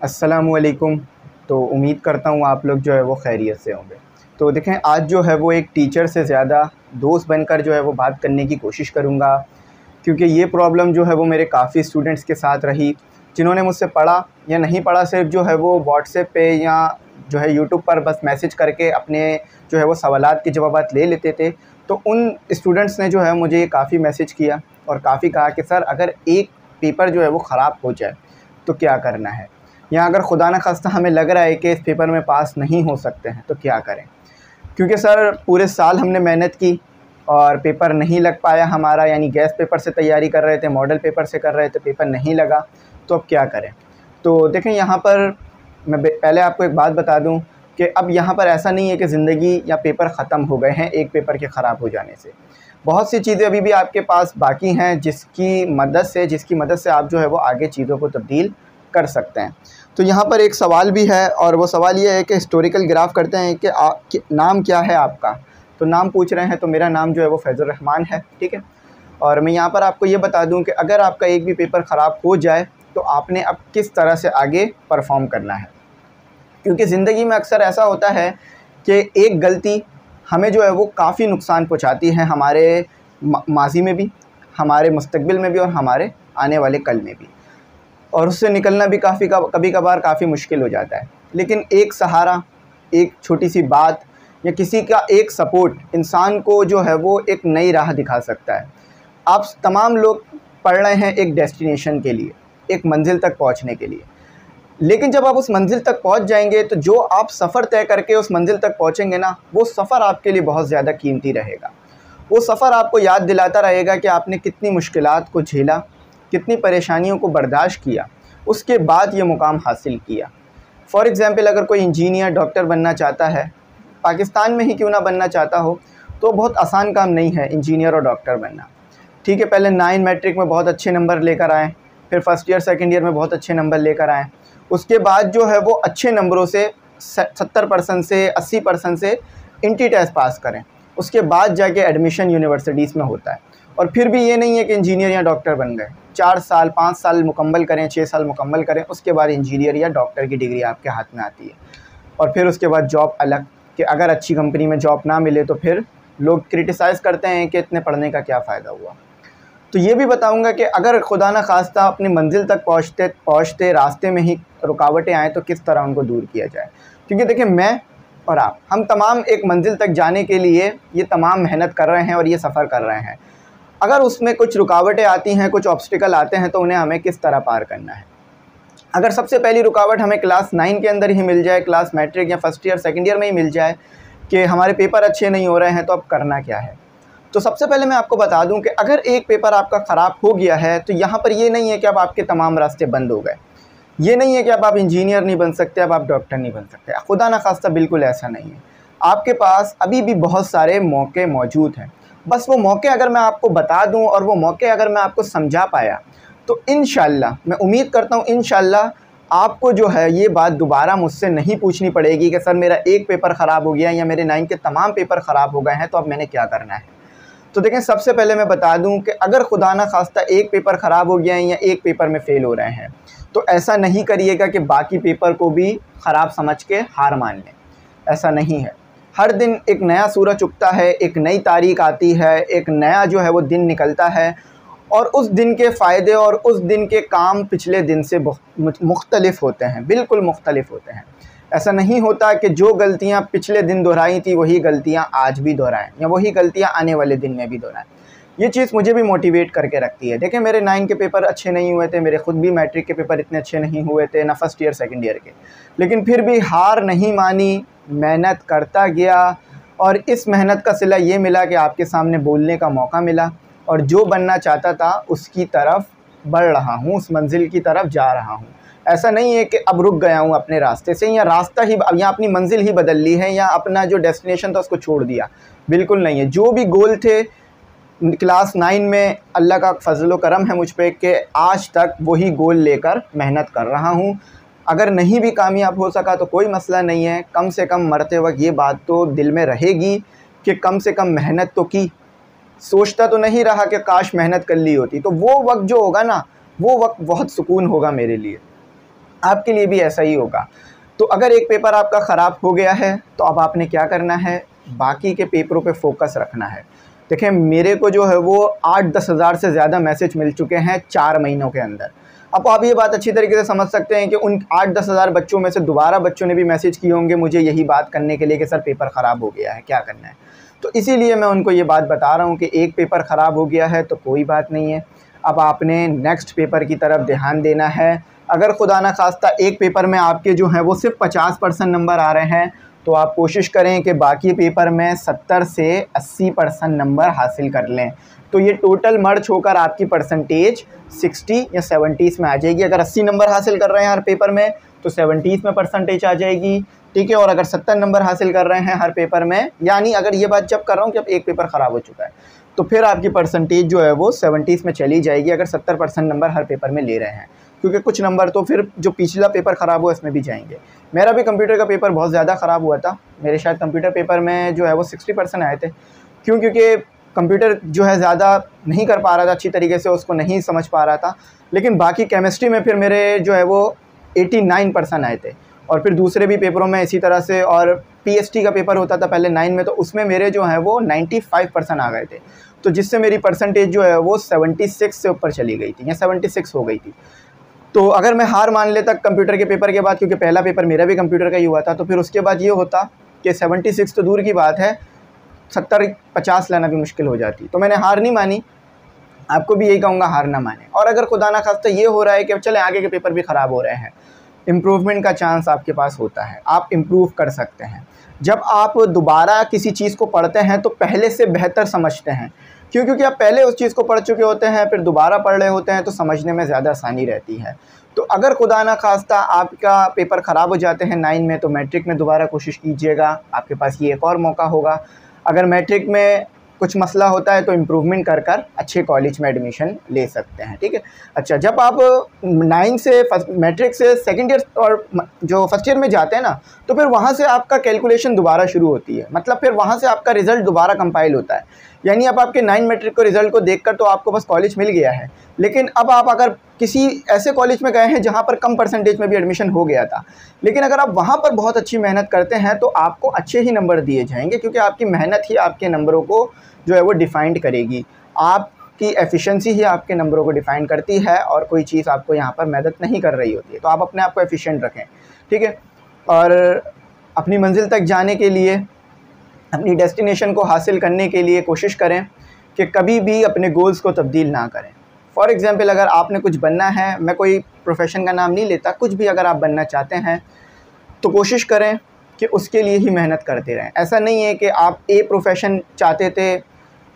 अस्सलामुअलैकुम। तो उम्मीद करता हूँ आप लोग जो है वो खैरियत से होंगे। तो देखें, आज जो है वो एक टीचर से ज़्यादा दोस्त बनकर जो है वो बात करने की कोशिश करूँगा, क्योंकि ये प्रॉब्लम जो है वो मेरे काफ़ी स्टूडेंट्स के साथ रही, जिन्होंने मुझसे पढ़ा या नहीं पढ़ा, सिर्फ जो है वो व्हाट्सएप पे या जो है यूट्यूब पर बस मैसेज करके अपने जो है वो सवालात के जवाबात ले लेते थे। तो उन स्टूडेंट्स ने जो है मुझे काफ़ी मैसेज किया और काफ़ी कहा कि सर, अगर एक पेपर जो है वो ख़राब हो जाए तो क्या करना है, या अगर खुदा न खास्ता हमें लग रहा है कि इस पेपर में पास नहीं हो सकते हैं तो क्या करें। क्योंकि सर, पूरे साल हमने मेहनत की और पेपर नहीं लग पाया हमारा, यानी गैस पेपर से तैयारी कर रहे थे, मॉडल पेपर से कर रहे थे, पेपर नहीं लगा, तो अब क्या करें। तो देखें, यहाँ पर मैं पहले आपको एक बात बता दूं कि अब यहाँ पर ऐसा नहीं है कि ज़िंदगी या पेपर ख़त्म हो गए हैं एक पेपर के ख़राब हो जाने से। बहुत सी चीज़ें अभी भी आपके पास बाकी हैं जिसकी मदद से आप जो है वो आगे चीज़ों को तब्दील कर सकते हैं। तो यहाँ पर एक सवाल भी है, और वो सवाल ये है कि हिस्टोरिकल ग्राफ करते हैं कि नाम क्या है आपका। तो नाम पूछ रहे हैं, तो मेरा नाम जो है वो फैज़ुर रहमान है, ठीक है। और मैं यहाँ पर आपको ये बता दूँ कि अगर आपका एक भी पेपर ख़राब हो जाए तो आपने अब किस तरह से आगे परफॉर्म करना है। क्योंकि ज़िंदगी में अक्सर ऐसा होता है कि एक गलती हमें जो है वो काफ़ी नुकसान पहुँचाती है, हमारे माज़ी में भी, हमारे मुस्तकबिल में भी और हमारे आने वाले कल में भी, और उससे निकलना भी कभी कभार काफ़ी मुश्किल हो जाता है। लेकिन एक सहारा, एक छोटी सी बात या किसी का एक सपोर्ट इंसान को जो है वो एक नई राह दिखा सकता है। आप तमाम लोग पढ़ रहे हैं एक डेस्टिनेशन के लिए, एक मंजिल तक पहुंचने के लिए, लेकिन जब आप उस मंजिल तक पहुंच जाएंगे तो जो आप सफ़र तय करके उस मंजिल तक पहुंचेंगे ना, वो सफ़र आपके लिए बहुत ज़्यादा कीमती रहेगा। वो सफ़र आपको याद दिलाता रहेगा कि आपने कितनी मुश्किलात को झेला, कितनी परेशानियों को बर्दाश्त किया, उसके बाद ये मुकाम हासिल किया। फ़ॉर एग्ज़ाम्पल, अगर कोई इंजीनियर, डॉक्टर बनना चाहता है, पाकिस्तान में ही क्यों ना बनना चाहता हो, तो बहुत आसान काम नहीं है इंजीनियर और डॉक्टर बनना। ठीक है, पहले 9 मैट्रिक में बहुत अच्छे नंबर लेकर आएँ, फिर फर्स्ट ईयर सेकेंड ईयर में बहुत अच्छे नंबर लेकर आएँ, उसके बाद जो है वो अच्छे नंबरों से 70% से 80% से इंटी टेस्ट पास करें, उसके बाद जाके एडमिशन यूनिवर्सिटीज़ में होता है। और फिर भी ये नहीं है कि इंजीनियर या डॉक्टर बन गए, 4 साल 5 साल मुकम्मल करें, 6 साल मुकम्मल करें, उसके बाद इंजीनियर या डॉक्टर की डिग्री आपके हाथ में आती है। और फिर उसके बाद जॉब अलग, कि अगर अच्छी कंपनी में जॉब ना मिले तो फिर लोग क्रिटिसाइज़ करते हैं कि इतने पढ़ने का क्या फ़ायदा हुआ। तो ये भी बताऊंगा कि अगर खुदा न खास्ता अपनी मंजिल तक पहुँचते रास्ते में ही रुकावटें आएँ तो किस तरह उनको दूर किया जाए। क्योंकि देखिए, मैं और आप, हम तमाम एक मंजिल तक जाने के लिए ये तमाम मेहनत कर रहे हैं और ये सफ़र कर रहे हैं। अगर उसमें कुछ रुकावटें आती हैं, कुछ ऑब्स्टिकल आते हैं, तो उन्हें हमें किस तरह पार करना है। अगर सबसे पहली रुकावट हमें क्लास 9 के अंदर ही मिल जाए, क्लास मैट्रिक या फर्स्ट ईयर सेकेंड ईयर में ही मिल जाए कि हमारे पेपर अच्छे नहीं हो रहे हैं, तो अब करना क्या है। तो सबसे पहले मैं आपको बता दूं कि अगर एक पेपर आपका ख़राब हो गया है तो यहाँ पर ये नहीं है कि अब आपके तमाम रास्ते बंद हो गए, ये नहीं है कि अब आप इंजीनियर नहीं बन सकते, अब आप डॉक्टर नहीं बन सकते, खुदा न खास्ता बिल्कुल ऐसा नहीं है। आपके पास अभी भी बहुत सारे मौके मौजूद हैं। बस वो मौके अगर मैं आपको बता दूं और वो मौके अगर मैं आपको समझा पाया तो इंशाअल्लाह, मैं उम्मीद करता हूं इंशाअल्लाह, आपको जो है ये बात दोबारा मुझसे नहीं पूछनी पड़ेगी कि सर, मेरा एक पेपर ख़राब हो गया या मेरे 9 के तमाम पेपर ख़राब हो गए हैं, तो अब मैंने क्या करना है। तो देखें, सबसे पहले मैं बता दूं कि अगर खुदा न खास्ता एक पेपर ख़राब हो गया है या एक पेपर में फ़ेल हो रहे हैं, तो ऐसा नहीं करिएगा कि बाकी पेपर को भी ख़राब समझ के हार मान लें। ऐसा नहीं है। हर दिन एक नया सूरज उगता है, एक नई तारीख आती है, एक नया जो है वो दिन निकलता है, और उस दिन के फ़ायदे और उस दिन के काम पिछले दिन से मुख्तलिफ होते हैं, बिल्कुल मुख्तलिफ होते हैं। ऐसा नहीं होता कि जो गलतियां पिछले दिन दोहराई थी वही गलतियां आज भी दोहराएं या वही गलतियां आने वाले दिन में भी दोहराएं। ये चीज़ मुझे भी मोटिवेट करके रखती है। देखिए, मेरे 9 के पेपर अच्छे नहीं हुए थे, मेरे ख़ुद भी मैट्रिक के पेपर इतने अच्छे नहीं हुए थे, ना फर्स्ट ईयर सेकेंड ईयर के, लेकिन फिर भी हार नहीं मानी, मेहनत करता गया, और इस मेहनत का सिला ये मिला कि आपके सामने बोलने का मौका मिला, और जो बनना चाहता था उसकी तरफ बढ़ रहा हूँ, उस मंजिल की तरफ जा रहा हूँ। ऐसा नहीं है कि अब रुक गया हूँ अपने रास्ते से, या रास्ता ही या अपनी मंजिल ही बदल ली है, या अपना जो डेस्टिनेशन था उसको छोड़ दिया, बिल्कुल नहीं है। जो भी गोल थे क्लास 9 में, अल्लाह का फजल व करम है मुझ पे कि आज तक वही गोल लेकर मेहनत कर रहा हूँ। अगर नहीं भी कामयाब हो सका तो कोई मसला नहीं है, कम से कम मरते वक्त ये बात तो दिल में रहेगी कि कम से कम मेहनत तो की। सोचता तो नहीं रहा कि काश मेहनत कर ली होती, तो वो वक्त जो होगा ना, वो वक्त बहुत सुकून होगा मेरे लिए। आपके लिए भी ऐसा ही होगा। तो अगर एक पेपर आपका ख़राब हो गया है तो अब आपने क्या करना है, बाकी के पेपरों पे फोकस रखना है। देखिए मेरे को जो है वो 8-10 हज़ार से ज़्यादा मैसेज मिल चुके हैं 4 महीनों के अंदर। अब आप ये बात अच्छी तरीके से समझ सकते हैं कि उन 8-10 हज़ार बच्चों में से दोबारा बच्चों ने भी मैसेज किए होंगे मुझे यही बात करने के लिए कि सर पेपर ख़राब हो गया है, क्या करना है। तो इसीलिए मैं उनको ये बात बता रहा हूँ कि एक पेपर ख़राब हो गया है तो कोई बात नहीं है, अब आपने नेक्स्ट पेपर की तरफ ध्यान देना है। अगर खुदा ना खास्ता एक पेपर में आपके जो हैं वो सिर्फ 50% नंबर आ रहे हैं तो आप कोशिश करें कि बाकी पेपर में 70 से 80% नंबर हासिल कर लें। तो ये टोटल मर्ज होकर आपकी परसेंटेज 60 या 70 में आ जाएगी। अगर 80 नंबर हासिल कर रहे हैं हर पेपर में तो 70 में परसेंटेज आ जाएगी, ठीक है। और अगर 70 नंबर हासिल कर रहे हैं हर पेपर में, यानी अगर ये बात जब कर रहा हूँ कि अब एक पेपर ख़राब हो चुका है तो फिर आपकी परसेंटेज जो है वो 70 में चली जाएगी, अगर 70% नंबर हर पेपर में ले रहे हैं। क्योंकि कुछ नंबर तो फिर जो पिछला पेपर ख़राब हुआ इसमें भी जाएंगे। मेरा भी कंप्यूटर का पेपर बहुत ज़्यादा ख़राब हुआ था, मेरे शायद कंप्यूटर पेपर में जो है वो 60% आए थे। क्योंकि कंप्यूटर जो है ज़्यादा नहीं कर पा रहा था अच्छी तरीके से, उसको नहीं समझ पा रहा था। लेकिन बाकी केमिस्ट्री में फिर मेरे जो है वो 89% आए थे। और फिर दूसरे भी पेपरों में इसी तरह से, और पीएसटी का पेपर होता था पहले 9 में, तो उसमें मेरे जो हैं वो 95% आ गए थे। तो जिससे मेरी परसेंटेज जो है वो 76 से ऊपर चली गई थी या 76 हो गई थी। तो अगर मैं हार मान लेता कंप्यूटर के पेपर के बाद, क्योंकि पहला पेपर मेरा भी कंप्यूटर का ही हुआ था, तो फिर उसके बाद ये होता कि 76 तो दूर की बात है 70-50 लाना भी मुश्किल हो जाती। तो मैंने हार नहीं मानी, आपको भी यही कहूँगा हार ना माने। और अगर खुदा ना खास्ता ये हो रहा है कि चले आगे के पेपर भी ख़राब हो रहे हैं, इम्प्रूवमेंट का चांस आपके पास होता है, आप इम्प्रूव कर सकते हैं। जब आप दोबारा किसी चीज़ को पढ़ते हैं तो पहले से बेहतर समझते हैं, क्योंकि आप पहले उस चीज़ को पढ़ चुके होते हैं, फिर दोबारा पढ़ रहे होते हैं तो समझने में ज़्यादा आसानी रहती है। तो अगर खुदा ना खास्ता आपका पेपर ख़राब हो जाते हैं 9 में, तो मैट्रिक में दोबारा कोशिश कीजिएगा, आपके पास ये एक और मौका होगा। अगर मैट्रिक में कुछ मसला होता है तो इम्प्रूवमेंट कर कर अच्छे कॉलेज में एडमिशन ले सकते हैं, ठीक है। अच्छा, जब आप 9 से मैट्रिक से सेकंड ईयर और जो फर्स्ट ईयर में जाते हैं ना, तो फिर वहाँ से आपका कैलकुलेशन दोबारा शुरू होती है, मतलब फिर वहाँ से आपका रिज़ल्ट दोबारा कंपाइल होता है। यानी अब आपके 9 मैट्रिक को रिज़ल्ट को देखकर तो आपको बस कॉलेज मिल गया है, लेकिन अब आप अगर किसी ऐसे कॉलेज में गए हैं जहाँ पर कम परसेंटेज में भी एडमिशन हो गया था, लेकिन अगर आप वहाँ पर बहुत अच्छी मेहनत करते हैं तो आपको अच्छे ही नंबर दिए जाएंगे, क्योंकि आपकी मेहनत ही आपके नंबरों को जो है वो डिफ़ाइंड करेगी। आपकी एफिशिएंसी ही आपके नंबरों को डिफ़ाइन करती है, और कोई चीज़ आपको यहाँ पर मदद नहीं कर रही होती है। तो आप अपने आप को एफिशिएंट रखें, ठीक है। और अपनी मंजिल तक जाने के लिए, अपनी डेस्टिनेशन को हासिल करने के लिए कोशिश करें कि कभी भी अपने गोल्स को तब्दील ना करें। फॉर एग्ज़ाम्पल, अगर आपने कुछ बनना है, मैं कोई प्रोफेशन का नाम नहीं लेता, कुछ भी अगर आप बनना चाहते हैं तो कोशिश करें कि उसके लिए ही मेहनत करते रहें। ऐसा नहीं है कि आप ए प्रोफेशन चाहते थे,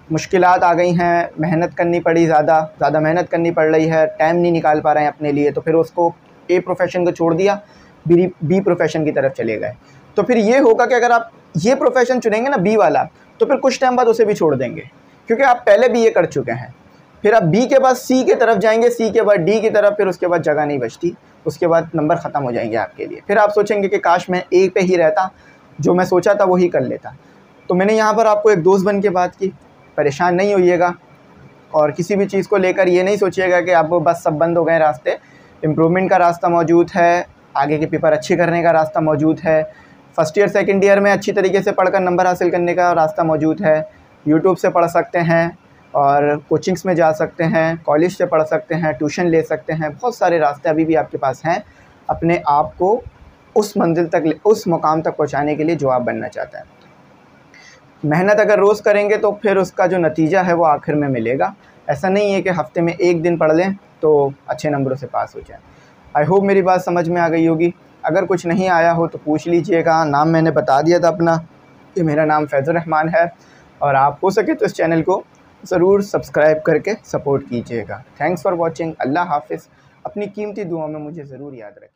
मुश्किलात आ गई हैं, मेहनत करनी पड़ी, ज़्यादा मेहनत करनी पड़ रही है, टाइम नहीं निकाल पा रहे हैं अपने लिए, तो फिर उसको ए प्रोफेशन को छोड़ दिया, बी प्रोफेशन की तरफ चले गए। तो फिर ये होगा कि अगर आप ये प्रोफेशन चुनेंगे ना बी वाला, तो फिर कुछ टाइम बाद उसे भी छोड़ देंगे, क्योंकि आप पहले बी ए कर चुके हैं। फिर आप बी के बाद सी की तरफ जाएंगे, सी के बाद डी की तरफ, फिर उसके बाद जगह नहीं बचती, उसके बाद नंबर ख़त्म हो जाएंगे आपके लिए। फिर आप सोचेंगे कि काश मैं ए पे ही रहता, जो मैं सोचा था वही कर लेता। तो मैंने यहाँ पर आपको एक दोस्त बन के बात की, परेशान नहीं होइएगा, और किसी भी चीज़ को लेकर ये नहीं सोचिएगा कि अब बस सब बंद हो गए रास्ते। इम्प्रूवमेंट का रास्ता मौजूद है, आगे के पेपर अच्छे करने का रास्ता मौजूद है, फर्स्ट ईयर सेकंड ईयर में अच्छी तरीके से पढ़कर नंबर हासिल करने का रास्ता मौजूद है। यूट्यूब से पढ़ सकते हैं, और कोचिंग्स में जा सकते हैं, कॉलेज से पढ़ सकते हैं, ट्यूशन ले सकते हैं, बहुत सारे रास्ते अभी भी आपके पास हैं अपने आप को उस मंजिल तक, उस मुकाम तक पहुंचाने के लिए जो आप बनना चाहते हैं। मेहनत अगर रोज़ करेंगे तो फिर उसका जो नतीजा है वो आखिर में मिलेगा। ऐसा नहीं है कि हफ़्ते में एक दिन पढ़ लें तो अच्छे नंबरों से पास हो जाए। आई होप मेरी बात समझ में आ गई होगी। अगर कुछ नहीं आया हो तो पूछ लीजिएगा। नाम मैंने बता दिया था अपना, कि मेरा नाम फैज़ुर रहमान है, और आप हो सके तो इस चैनल को ज़रूर सब्सक्राइब करके सपोर्ट कीजिएगा। Thanks for watching. अल्लाह हाफ़िज़। अपनी कीमती दुआओं में मुझे ज़रूर याद रखें।